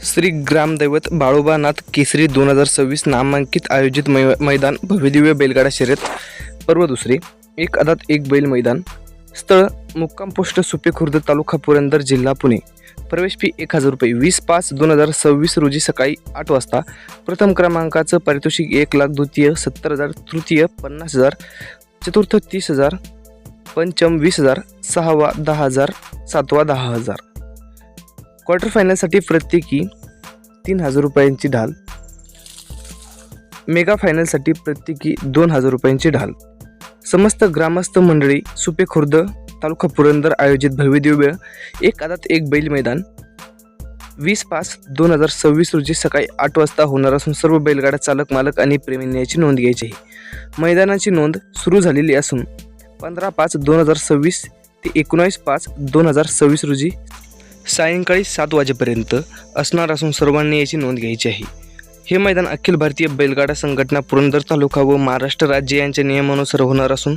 श्री ग्रामदैवत बाळोबानाथ केसरी 2026 नामांकित आयोजित मैदान भव्यदिव्य बैलगाडा शर्यत पर्व दुसरे एक आदात एक बैल मैदान स्थळ मुक्काम पोस्ट सुपे खुर्द तालुका पुरंदर जिल्हा पुणे। प्रवेश फी 1000 रुपये। 20/5/2026 रोजी सकाळी 8 वाजता। प्रथम क्रमांकाचं पारितोषिक 1 लाख, द्वितीय 70,000, तृतीय 50,000, चतुर्थ 30,000, पंचम 20,000, सहावा 10,000, सातवा 10,000। क्वार्टर फायनलसाठी प्रत्येकी 3,000 रुपयांची ढाल। मेगा फायनलसाठी प्रत्येकी 2,000 रुपयांची ढाल। समस्त ग्रामस्थ मंडळी सुपे खुर्द तालुका पुरंदर आयोजित भव्यदिव्य एक आदात एक बैल मैदान 20/5/2026 रोजी सकाळी 8 वाजता होणार असून सर्व बैलगाडा चालक मालक आणि प्रेमींनी याची नोंद घ्यायची आहे। मैदानाची नोंद सुरू झालेली असून 15/5/2026 ते 19/5/2026 रोजी सायंकाळी 7 वाजेपर्यंत असणार असून सर्वांनी याची नोंद घ्यायची आहे। हे मैदान अखिल भारतीय बैलगाडा संघटना पुरंदर तालुका व महाराष्ट्र राज्य यांच्या नियमानुसार होणार असून